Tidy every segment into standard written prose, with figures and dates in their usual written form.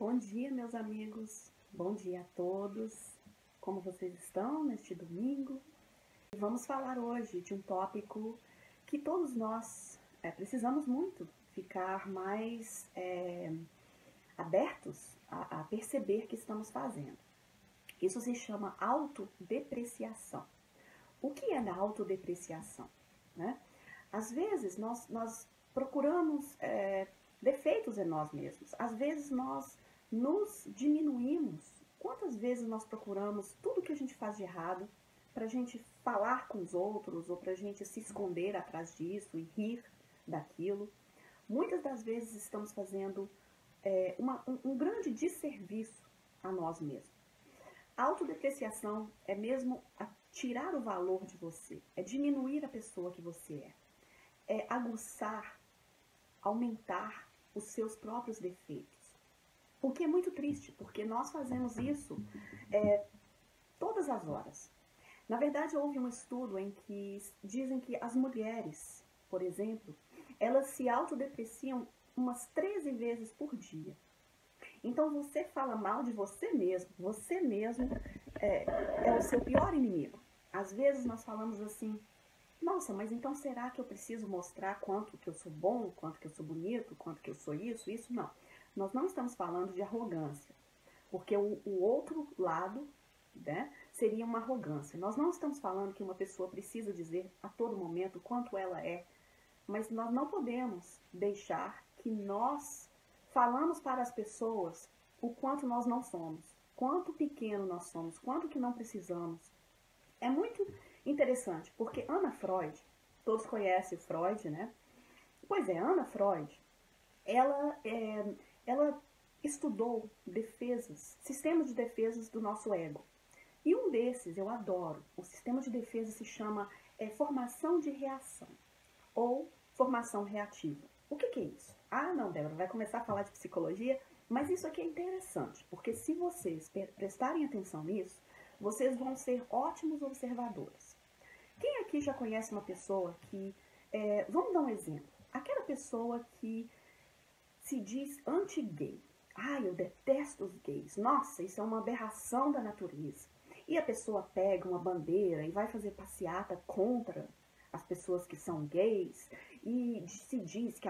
Bom dia, meus amigos. Bom dia a todos. Como vocês estão neste domingo? Vamos falar hoje de um tópico que todos nós precisamos muito ficar mais abertos a perceber que estamos fazendo. Isso se chama autodepreciação. O que é da autodepreciação? Né? Às vezes nós procuramos defeitos em nós mesmos. Às vezes nós nos diminuímos. Quantas vezes nós procuramos tudo que a gente faz de errado para a gente falar com os outros ou para a gente se esconder atrás disso e rir daquilo? Muitas das vezes estamos fazendo um grande desserviço a nós mesmos. A autodepreciação é mesmo tirar o valor de você, é diminuir a pessoa que você é aguçar, aumentar os seus próprios defeitos. O que é muito triste, porque nós fazemos isso todas as horas. Na verdade, houve um estudo em que dizem que as mulheres, por exemplo, elas se autodepreciam umas 13 vezes por dia. Então, você fala mal de você mesmo é o seu pior inimigo. Às vezes nós falamos assim, nossa, mas então será que eu preciso mostrar quanto que eu sou bom, quanto que eu sou bonito, quanto que eu sou isso? Isso não. Nós não estamos falando de arrogância, porque o outro lado, né, seria uma arrogância. Nós não estamos falando que uma pessoa precisa dizer a todo momento quanto ela é, mas nós não podemos deixar que nós falamos para as pessoas o quanto nós não somos, quanto pequeno nós somos, quanto que não precisamos. É muito interessante, porque Ana Freud, todos conhecem o Freud, né? Pois é, Ana Freud, ela estudou defesas, sistemas de defesas do nosso ego. E um desses, eu adoro, o sistema de defesa se chama formação de reação ou formação reativa. O que é isso? Ah, não, Débora, vai começar a falar de psicologia, mas isso aqui é interessante, porque se vocês prestarem atenção nisso, vocês vão ser ótimos observadores. Quem aqui já conhece uma pessoa que, vamos dar um exemplo, aquela pessoa que se diz anti-gay. Ah, eu detesto os gays. Nossa, isso é uma aberração da natureza. E a pessoa pega uma bandeira e vai fazer passeata contra as pessoas que são gays e se diz que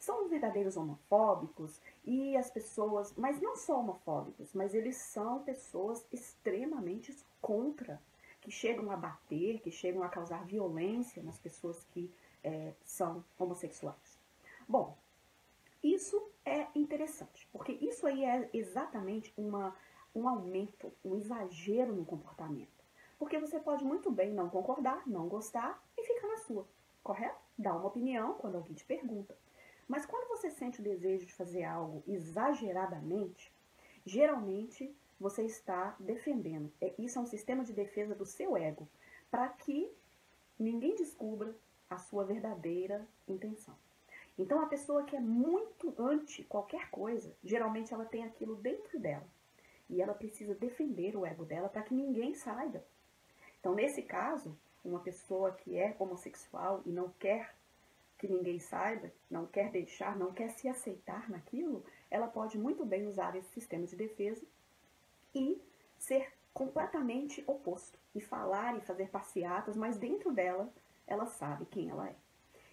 são verdadeiros homofóbicos e as pessoas, mas não só homofóbicos, mas eles são pessoas extremamente contra, que chegam a bater, que chegam a causar violência nas pessoas que são homossexuais. Bom, isso é interessante, porque isso aí é exatamente um aumento, um exagero no comportamento. Porque você pode muito bem não concordar, não gostar e ficar na sua, correto? Dar uma opinião quando alguém te pergunta. Mas quando você sente o desejo de fazer algo exageradamente, geralmente você está defendendo. Isso é um sistema de defesa do seu ego, para que ninguém descubra a sua verdadeira intenção. Então, a pessoa que é muito anti qualquer coisa, geralmente ela tem aquilo dentro dela. E ela precisa defender o ego dela para que ninguém saiba. Então, nesse caso, uma pessoa que é homossexual e não quer que ninguém saiba, não quer deixar, não quer se aceitar naquilo, ela pode muito bem usar esse sistema de defesa e ser completamente oposto. E falar e fazer passeatas, mas dentro dela, ela sabe quem ela é.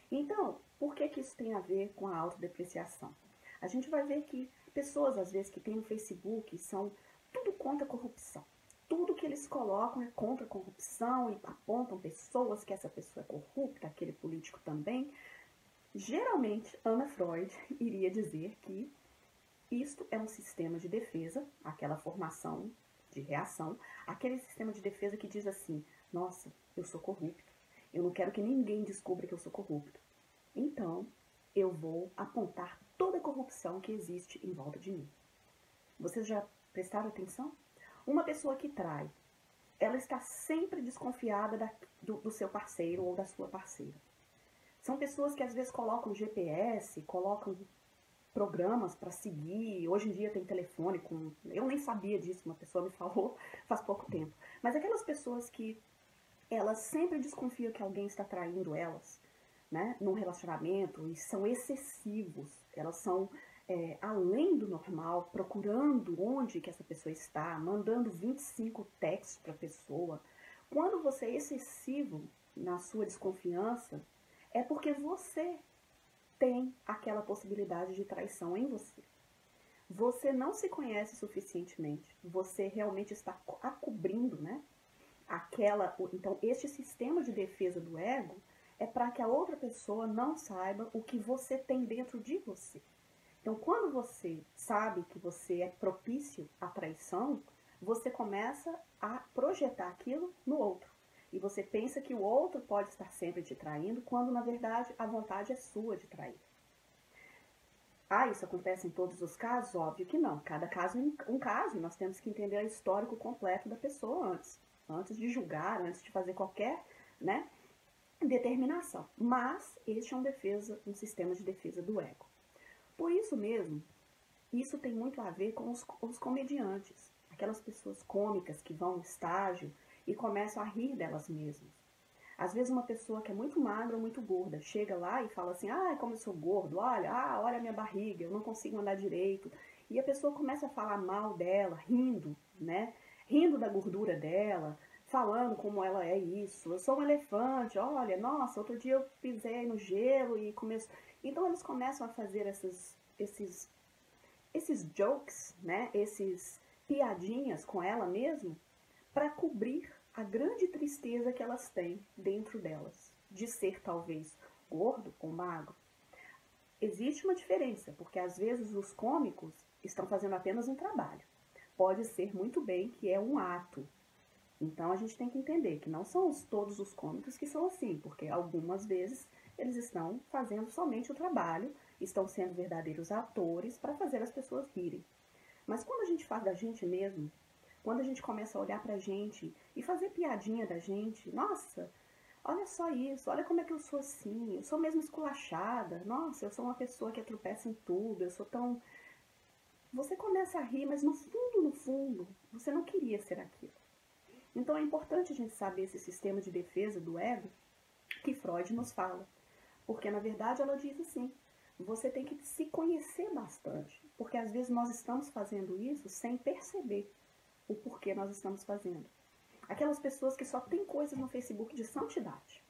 Então, por que isso tem a ver com a autodepreciação? A gente vai ver que pessoas, às vezes, que tem no Facebook, são tudo contra a corrupção. Tudo que eles colocam é contra a corrupção e apontam pessoas que essa pessoa é corrupta, aquele político também. Geralmente, Ana Freud iria dizer que isto é um sistema de defesa, aquela formação de reação, aquele sistema de defesa que diz assim, nossa, eu sou corrupto. Eu não quero que ninguém descubra que eu sou corrupto. Então, eu vou apontar toda a corrupção que existe em volta de mim. Vocês já prestaram atenção? Uma pessoa que trai, ela está sempre desconfiada do seu parceiro ou da sua parceira. São pessoas que às vezes colocam GPS, colocam programas para seguir. Hoje em dia tem telefone com... Eu nem sabia disso, uma pessoa me falou faz pouco tempo. Mas aquelas pessoas que elas sempre desconfiam que alguém está traindo elas, né, num relacionamento, e são excessivos, elas são além do normal, procurando onde que essa pessoa está, mandando 25 textos para a pessoa, quando você é excessivo na sua desconfiança, é porque você tem aquela possibilidade de traição em você. Você não se conhece suficientemente, você realmente está cobrindo, né? Então, este sistema de defesa do ego é para que a outra pessoa não saiba o que você tem dentro de você. Então, quando você sabe que você é propício à traição, você começa a projetar aquilo no outro. E você pensa que o outro pode estar sempre te traindo, quando na verdade a vontade é sua de trair. Isso acontece em todos os casos? Óbvio que não. Cada caso é um caso, nós temos que entender o histórico completo da pessoa antes de julgar, antes de fazer qualquer, né, determinação. Mas este é um sistema de defesa do ego. Por isso mesmo, isso tem muito a ver com os comediantes, aquelas pessoas cômicas que vão no estágio e começam a rir delas mesmas. Às vezes uma pessoa que é muito magra ou muito gorda chega lá e fala assim, como eu sou gordo, olha a minha barriga, eu não consigo andar direito. E a pessoa começa a falar mal dela, rindo, né? Rindo da gordura dela, falando como ela é isso. Eu sou um elefante, olha, nossa, outro dia eu pisei no gelo e começou... Então eles começam a fazer esses jokes, né? Esses piadinhas com ela mesmo, para cobrir a grande tristeza que elas têm dentro delas, de ser talvez gordo ou magro. Existe uma diferença, porque às vezes os cômicos estão fazendo apenas um trabalho. Pode ser muito bem que é um ato. Então a gente tem que entender que não são todos os cômicos que são assim, porque algumas vezes eles estão fazendo somente o trabalho, estão sendo verdadeiros atores para fazer as pessoas rirem. Mas quando a gente faz da gente mesmo, quando a gente começa a olhar pra gente e fazer piadinha da gente, nossa, olha só isso, olha como é que eu sou assim, eu sou mesmo esculachada, nossa, eu sou uma pessoa que tropeça em tudo, eu sou tão... Você começa a rir, mas no fundo, você não queria ser aquilo. Então é importante a gente saber esse sistema de defesa do ego que Freud nos fala. Porque na verdade ela diz assim, você tem que se conhecer bastante, porque às vezes nós estamos fazendo isso sem perceber o porquê nós estamos fazendo. Aquelas pessoas que só tem coisas no Facebook de santidade.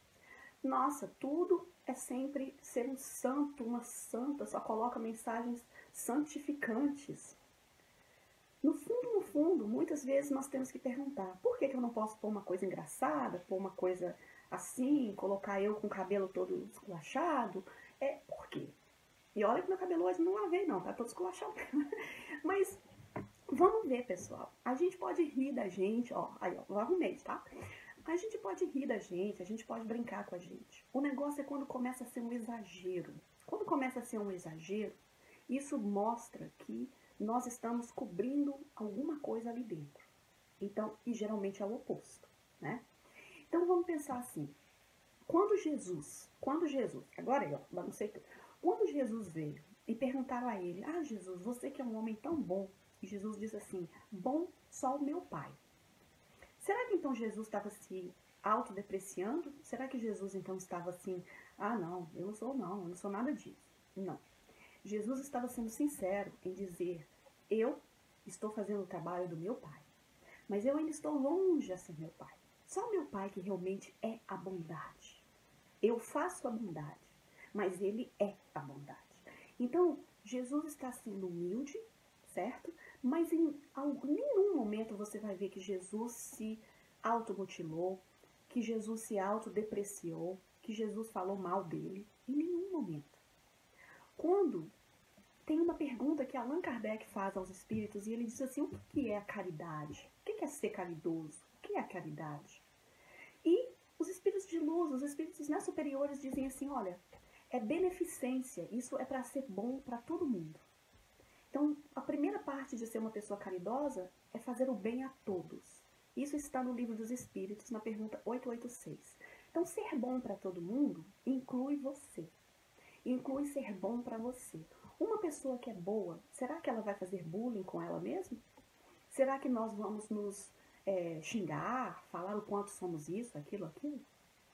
Nossa, tudo é sempre ser um santo, uma santa, só coloca mensagens santificantes. No fundo, muitas vezes nós temos que perguntar, por que eu não posso pôr uma coisa engraçada, pôr uma coisa assim, colocar eu com o cabelo todo esculachado? Por quê? E olha que meu cabelo hoje não lavei não, tá todo esculachado. Mas vamos ver, pessoal. A gente pode rir da gente, eu arrumei, tá? A gente pode rir da gente, a gente pode brincar com a gente. O negócio é quando começa a ser um exagero. Quando começa a ser um exagero, isso mostra que nós estamos cobrindo alguma coisa ali dentro. Então, e geralmente é o oposto, né? Então vamos pensar assim. Quando Jesus, agora eu não sei tudo. Quando Jesus veio e perguntaram a ele, Jesus, você que é um homem tão bom, e Jesus diz assim, bom só o meu Pai. Será que então Jesus estava se autodepreciando? Será que Jesus então estava assim, não, eu não sou nada disso. Não. Jesus estava sendo sincero em dizer, eu estou fazendo o trabalho do meu Pai, mas eu ainda estou longe a ser meu Pai. Só o meu Pai que realmente é a bondade. Eu faço a bondade, mas Ele é a bondade. Então, Jesus está sendo humilde, certo? Mas em nenhum momento você vai ver que Jesus se automutilou, que Jesus se autodepreciou, que Jesus falou mal dele. Em nenhum momento. Quando tem uma pergunta que Allan Kardec faz aos espíritos e ele diz assim, o que é a caridade? O que é ser caridoso? O que é a caridade? E os espíritos de luz, os espíritos superiores dizem assim, olha, é beneficência, isso é para ser bom para todo mundo. Então, a primeira parte de ser uma pessoa caridosa é fazer o bem a todos. Isso está no Livro dos Espíritos, na pergunta 886. Então, ser bom para todo mundo inclui você. Inclui ser bom para você. Uma pessoa que é boa, será que ela vai fazer bullying com ela mesma? Será que nós vamos nos xingar, falar o quanto somos isso, aquilo?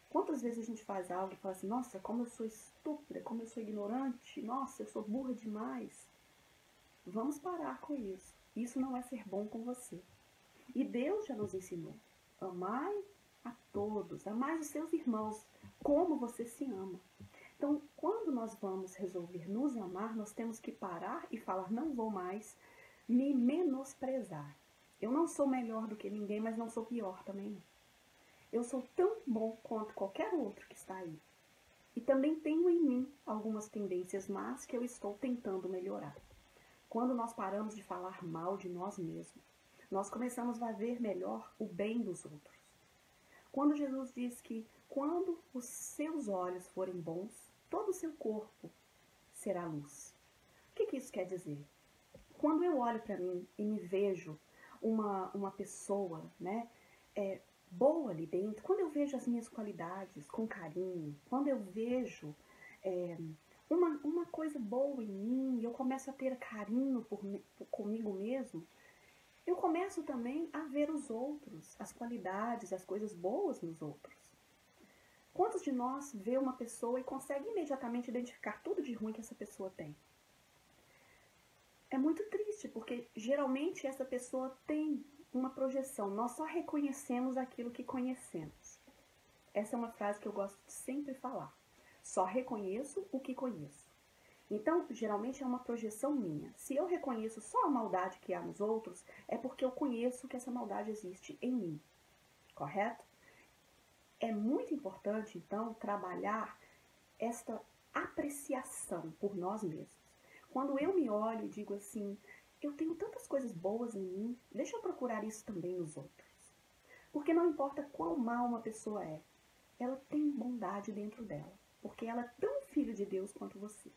Quantas vezes a gente faz algo e fala assim, nossa, como eu sou estúpida, como eu sou ignorante, nossa, eu sou burra demais. Vamos parar com isso. Isso não é ser bom com você. E Deus já nos ensinou. Amai a todos, amai os seus irmãos, como você se ama. Então, quando nós vamos resolver nos amar, nós temos que parar e falar, não vou mais me menosprezar. Eu não sou melhor do que ninguém, mas não sou pior também não. Eu sou tão bom quanto qualquer outro que está aí. E também tenho em mim algumas tendências más que eu estou tentando melhorar. Quando nós paramos de falar mal de nós mesmos, nós começamos a ver melhor o bem dos outros. Quando Jesus diz que quando os seus olhos forem bons, todo o seu corpo será luz. O que isso quer dizer? Quando eu olho para mim e me vejo uma pessoa, né, boa ali dentro, quando eu vejo as minhas qualidades com carinho, quando eu vejo uma coisa boa em mim e eu começo a ter carinho comigo mesmo, eu começo também a ver os outros, as qualidades, as coisas boas nos outros. Quantos de nós vê uma pessoa e consegue imediatamente identificar tudo de ruim que essa pessoa tem? É muito triste, porque geralmente essa pessoa tem uma projeção. Nós só reconhecemos aquilo que conhecemos. Essa é uma frase que eu gosto de sempre falar. Só reconheço o que conheço. Então, geralmente é uma projeção minha. Se eu reconheço só a maldade que há nos outros, é porque eu conheço que essa maldade existe em mim. Correto? É muito importante, então, trabalhar esta apreciação por nós mesmos. Quando eu me olho e digo assim, eu tenho tantas coisas boas em mim, deixa eu procurar isso também nos outros. Porque não importa quão mal uma pessoa é, ela tem bondade dentro dela. Porque ela é tão filho de Deus quanto você.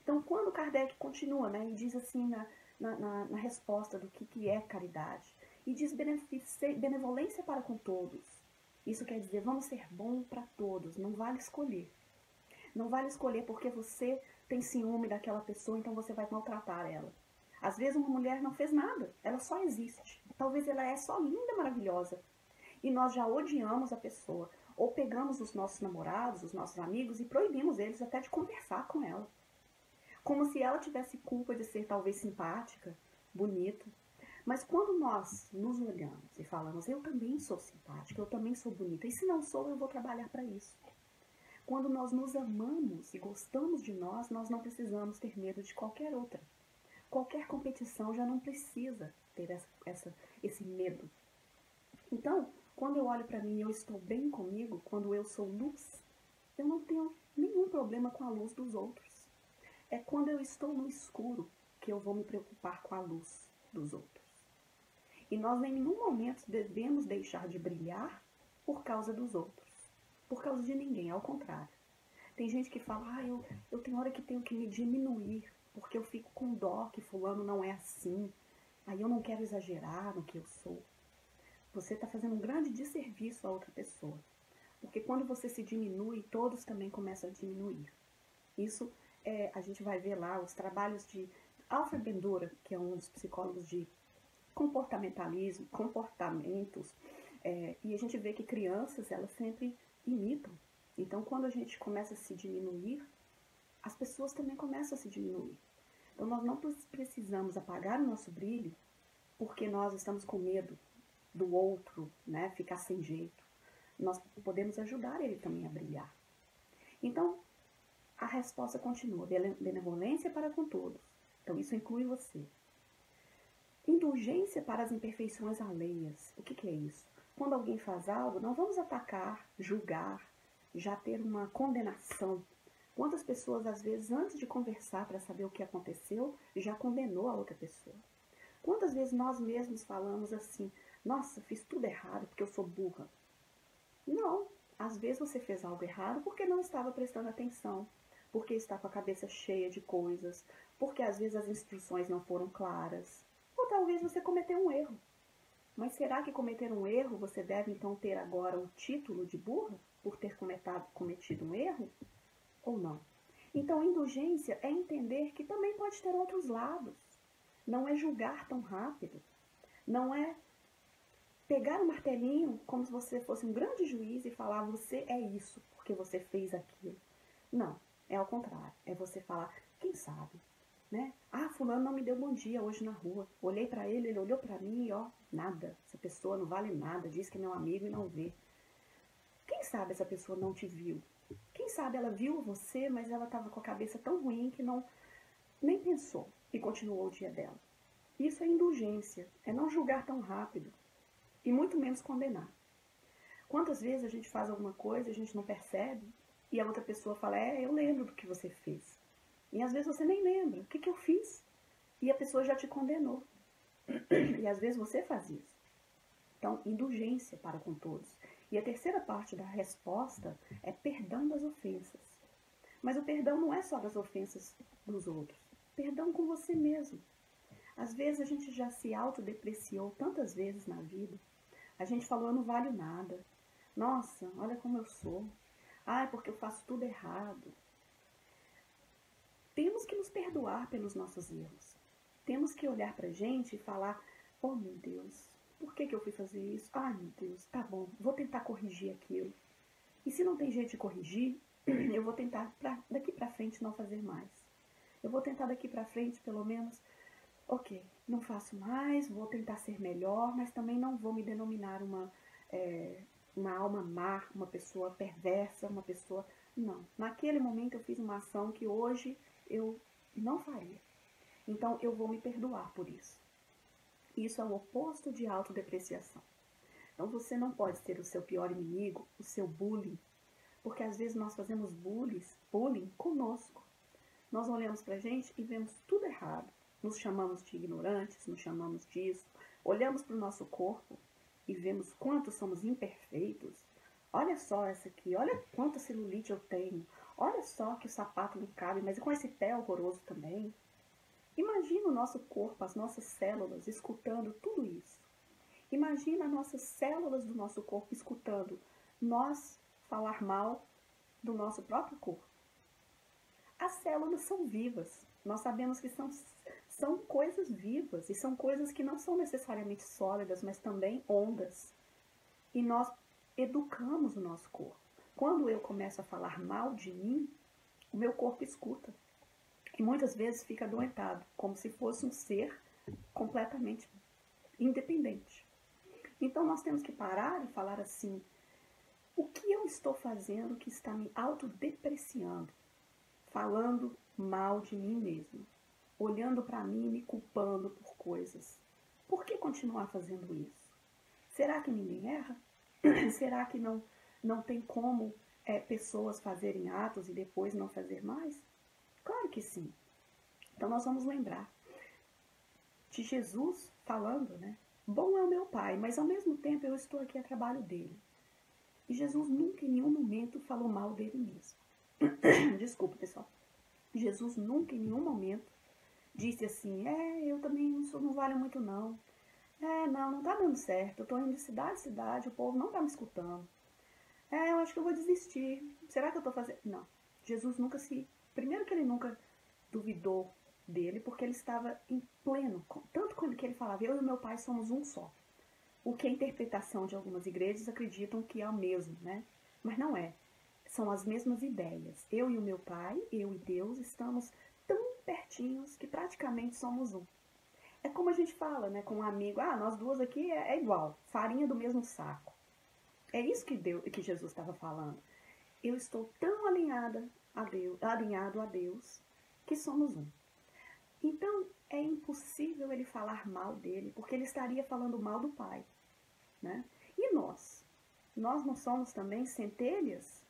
Então, quando Kardec continua, né, e diz assim na resposta do que é caridade, e diz benevolência para com todos, isso quer dizer, vamos ser bom para todos, não vale escolher. Não vale escolher porque você tem ciúme daquela pessoa, então você vai maltratar ela. Às vezes uma mulher não fez nada, ela só existe. Talvez ela é só linda, maravilhosa. E nós já odiamos a pessoa. Ou pegamos os nossos namorados, os nossos amigos e proibimos eles até de conversar com ela. Como se ela tivesse culpa de ser talvez simpática, bonita. Mas quando nós nos olhamos e falamos, eu também sou simpática, eu também sou bonita, e se não sou, eu vou trabalhar para isso. Quando nós nos amamos e gostamos de nós, nós não precisamos ter medo de qualquer outra. Qualquer competição já não precisa ter esse medo. Então, quando eu olho para mim e eu estou bem comigo, quando eu sou luz, eu não tenho nenhum problema com a luz dos outros. É quando eu estou no escuro que eu vou me preocupar com a luz dos outros. E nós em nenhum momento devemos deixar de brilhar por causa dos outros. Por causa de ninguém, ao contrário. Tem gente que fala, eu tenho hora que tenho que me diminuir, porque eu fico com dó que fulano não é assim. Aí eu não quero exagerar no que eu sou. Você está fazendo um grande desserviço a outra pessoa. Porque quando você se diminui, todos também começam a diminuir. Isso a gente vai ver lá os trabalhos de Alfred Bandura, que é um dos psicólogos de comportamentalismo, comportamentos, e a gente vê que crianças, elas sempre imitam. Então, quando a gente começa a se diminuir, as pessoas também começam a se diminuir. Então, nós não precisamos apagar o nosso brilho porque nós estamos com medo do outro, né, ficar sem jeito. Nós podemos ajudar ele também a brilhar. Então, a resposta continua, benevolência para com todos. Então, isso inclui você. Indulgência para as imperfeições alheias. O que é isso? Quando alguém faz algo, não vamos atacar, julgar, já ter uma condenação. Quantas pessoas, às vezes, antes de conversar para saber o que aconteceu, já condenou a outra pessoa? Quantas vezes nós mesmos falamos assim, nossa, fiz tudo errado porque eu sou burra? Não, às vezes você fez algo errado porque não estava prestando atenção, porque está com a cabeça cheia de coisas, porque às vezes as instruções não foram claras, ou talvez você cometeu um erro. Mas será que cometer um erro você deve então ter agora o título de burra por ter cometido um erro? Ou não? Então, indulgência é entender que também pode ter outros lados. Não é julgar tão rápido. Não é pegar um martelinho como se você fosse um grande juiz e falar, você é isso, porque você fez aquilo. Não, é ao contrário. É você falar, quem sabe? né? Ah, fulano não me deu bom dia hoje na rua. Olhei para ele, ele olhou para mim e ó, nada. Essa pessoa não vale nada, diz que é meu amigo e não vê. Quem sabe essa pessoa não te viu? Quem sabe ela viu você, mas ela estava com a cabeça tão ruim que não nem pensou e continuou o dia dela. Isso é indulgência, é não julgar tão rápido e muito menos condenar. Quantas vezes a gente faz alguma coisa, a gente não percebe e a outra pessoa fala, eu lembro do que você fez. E às vezes você nem lembra, o que eu fiz? E a pessoa já te condenou. E às vezes você faz isso. Então, indulgência para com todos. E a terceira parte da resposta é perdão das ofensas. Mas o perdão não é só das ofensas dos outros. Perdão com você mesmo. Às vezes a gente já se autodepreciou tantas vezes na vida. A gente falou, eu não valho nada. Nossa, olha como eu sou. Ah, é porque eu faço tudo errado. Temos que nos perdoar pelos nossos erros. Temos que olhar pra gente e falar, oh meu Deus, por que eu fui fazer isso? Ai meu Deus, tá bom, vou tentar corrigir aquilo. E se não tem jeito de corrigir, eu vou tentar daqui pra frente não fazer mais. Eu vou tentar daqui pra frente pelo menos, ok, não faço mais, vou tentar ser melhor, mas também não vou me denominar uma alma má, uma pessoa perversa, uma pessoa... Não, naquele momento eu fiz uma ação que hoje eu não faria. Então eu vou me perdoar por isso. Isso é o oposto de autodepreciação. Então você não pode ser o seu pior inimigo, o seu bullying, porque às vezes nós fazemos bullying conosco. Nós olhamos pra gente e vemos tudo errado. Nos chamamos de ignorantes, nos chamamos disso. Olhamos para o nosso corpo e vemos quanto somos imperfeitos. Olha só essa aqui, olha quanta celulite eu tenho. Olha só que o sapato não cabe, mas com esse pé horroroso também. Imagina o nosso corpo, as nossas células escutando tudo isso. Imagina as nossas células do nosso corpo escutando nós falar mal do nosso próprio corpo. As células são vivas. Nós sabemos que são coisas vivas e são coisas que não são necessariamente sólidas, mas também ondas. E nós educamos o nosso corpo. Quando eu começo a falar mal de mim, o meu corpo escuta. E muitas vezes fica adoentado, como se fosse um ser completamente independente. Então nós temos que parar e falar assim, o que eu estou fazendo que está me autodepreciando? Falando mal de mim mesmo, olhando para mim e me culpando por coisas. Por que continuar fazendo isso? Será que ninguém erra? Será que não tem como pessoas fazerem atos e depois não fazer mais? Claro que sim. Então nós vamos lembrar de Jesus falando, né? Bom é o meu Pai, mas ao mesmo tempo eu estou aqui a trabalho dele. E Jesus nunca em nenhum momento falou mal dele mesmo. Desculpa, pessoal. Jesus nunca em nenhum momento disse assim, eu também não valho muito não. Não tá dando certo, eu tô indo de cidade em cidade, o povo não tá me escutando. Eu acho que eu vou desistir. Será que eu tô fazendo... Não. Jesus nunca Primeiro que ele nunca duvidou dele, porque ele estava em pleno, tanto quando que ele falava, eu e meu pai somos um só. O que a interpretação de algumas igrejas acreditam que é o mesmo, né? Mas não é. São as mesmas ideias. Eu e o meu pai, eu e Deus, estamos tão pertinhos que praticamente somos um. É como a gente fala, né, com um amigo, nós duas aqui é igual, farinha do mesmo saco. É isso que Jesus estava falando. Eu estou tão alinhado a Deus, que somos um. Então, é impossível ele falar mal dele, porque ele estaria falando mal do Pai, né? E nós? Nós não somos também centelhas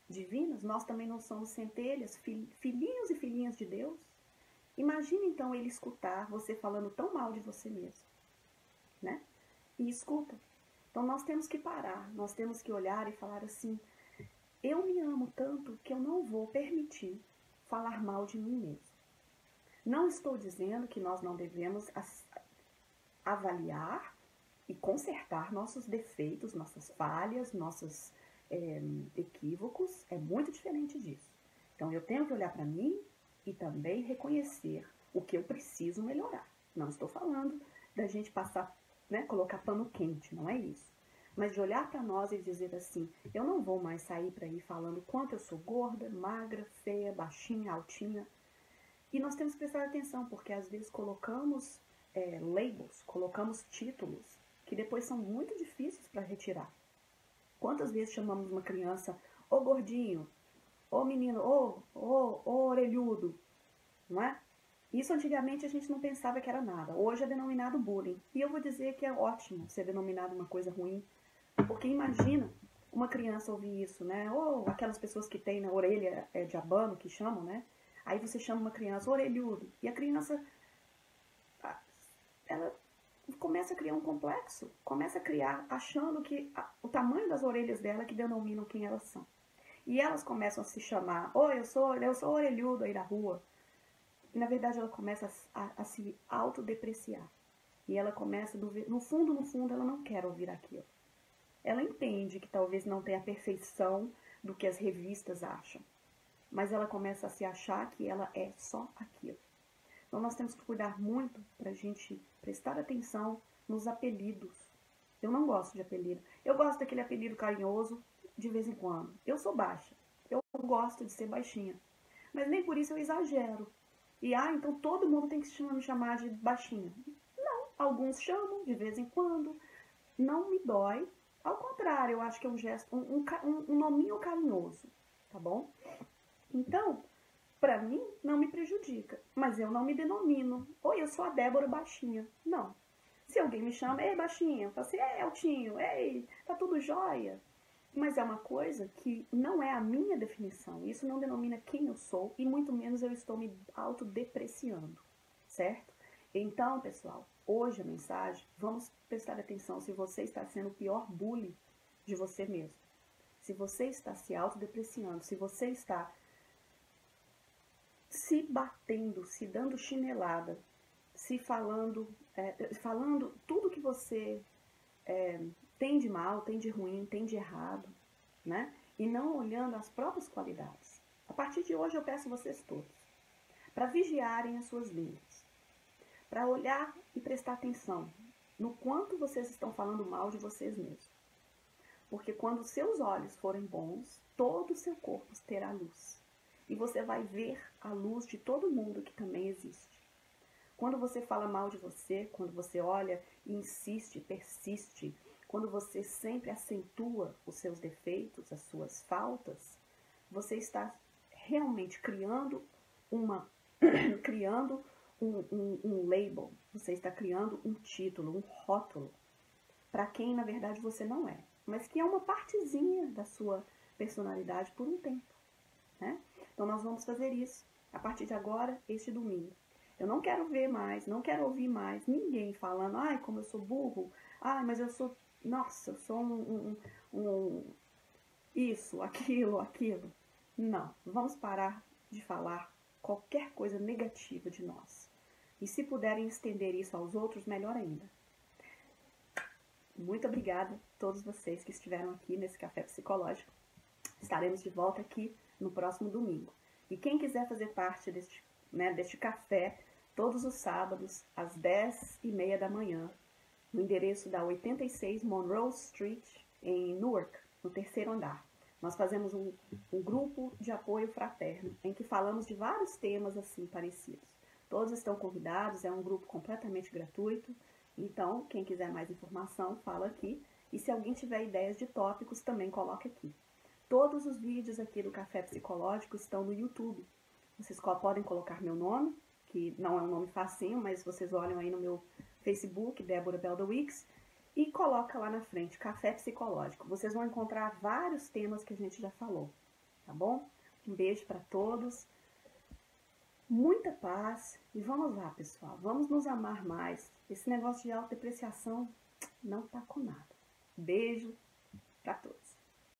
divinas? Nós também não somos centelhas, filhinhos e filhinhas de Deus? Imagina então ele escutar você falando tão mal de você mesmo, né? E escuta. Então nós temos que parar, nós temos que olhar e falar assim, eu me amo tanto que eu não vou permitir falar mal de mim mesmo. Não estou dizendo que nós não devemos avaliar e consertar nossos defeitos, nossas falhas, nossos equívocos. É muito diferente disso. Então eu tenho que olhar para mim e também reconhecer o que eu preciso melhorar. Não estou falando da gente passar, né, colocar pano quente, não é isso. Mas de olhar para nós e dizer assim, eu não vou mais sair para ir falando quanto eu sou gorda, magra, feia, baixinha, altinha. E nós temos que prestar atenção, porque às vezes colocamos labels, colocamos títulos que depois são muito difíceis para retirar. Quantas vezes chamamos uma criança, ô gordinho, ô menino, ô orelhudo, não é? Isso antigamente a gente não pensava que era nada. Hoje é denominado bullying. E eu vou dizer que é ótimo ser denominado uma coisa ruim. Porque imagina uma criança ouvir isso, né? Ou aquelas pessoas que têm na orelha de abano, que chamam, né? Aí você chama uma criança orelhudo. E a criança, ela começa a criar um complexo. Começa a criar achando que o tamanho das orelhas dela que denominam quem elas são. E elas começam a se chamar, eu sou orelhudo aí da rua. E na verdade ela começa a se autodepreciar. E ela começa, no fundo, ela não quer ouvir aquilo. Ela entende que talvez não tenha a perfeição do que as revistas acham. Mas ela começa a se achar que ela é só aquilo. Então nós temos que cuidar muito para a gente prestar atenção nos apelidos. Eu não gosto de apelido. Eu gosto daquele apelido carinhoso de vez em quando. Eu sou baixa. Eu gosto de ser baixinha. Mas nem por isso eu exagero. E, então todo mundo tem que me chamar de baixinha. Não, alguns chamam de vez em quando. Não me dói. Ao contrário, eu acho que é um gesto, um nominho carinhoso, tá bom? Então, pra mim, não me prejudica. Mas eu não me denomino. Oi, eu sou a Débora baixinha. Não. Se alguém me chama, ei, baixinha, eu falo assim, ei, Eltinho, ei, tá tudo jóia. Mas é uma coisa que não é a minha definição. Isso não denomina quem eu sou e muito menos eu estou me autodepreciando, certo? Então, pessoal, hoje a mensagem, vamos prestar atenção se você está sendo o pior bully de você mesmo. Se você está se autodepreciando, se você está se batendo, se dando chinelada, se falando tudo que você tem de mal, tem de ruim, tem de errado, né? E não olhando as próprias qualidades. A partir de hoje eu peço vocês todos para vigiarem as suas línguas, para olhar e prestar atenção no quanto vocês estão falando mal de vocês mesmos. Porque quando seus olhos forem bons, todo o seu corpo terá luz. E você vai ver a luz de todo mundo que também existe. Quando você fala mal de você, quando você olha e insiste, persiste, quando você sempre acentua os seus defeitos, as suas faltas, você está realmente criando um label, você está criando um título, um rótulo, para quem na verdade você não é, mas que é uma partezinha da sua personalidade por um tempo, né? Então nós vamos fazer isso a partir de agora, este domingo. Eu não quero ver mais, não quero ouvir mais ninguém falando, ai, como eu sou burro, ai, mas eu sou, nossa, eu sou isso, aquilo. Não, vamos parar de falar qualquer coisa negativa de nós. E se puderem estender isso aos outros, melhor ainda. Muito obrigada a todos vocês que estiveram aqui nesse Café Psicológico. Estaremos de volta aqui no próximo domingo. E quem quiser fazer parte deste café, todos os sábados, às 10h30 da manhã, no endereço da 86 Monroe Street, em Newark, no 3º andar. Nós fazemos um grupo de apoio fraterno, em que falamos de vários temas assim parecidos. Todos estão convidados, é um grupo completamente gratuito. Então, quem quiser mais informação, fala aqui. E se alguém tiver ideias de tópicos, também coloca aqui. Todos os vídeos aqui do Café Psicológico estão no YouTube. Vocês podem colocar meu nome, que não é um nome facinho, mas vocês olham aí no meu Facebook, Débora Beldawix, e coloca lá na frente, Café Psicológico. Vocês vão encontrar vários temas que a gente já falou, tá bom? Um beijo para todos, muita paz e vamos lá, pessoal. Vamos nos amar mais. Esse negócio de autodepreciação não tá com nada. Beijo para todos.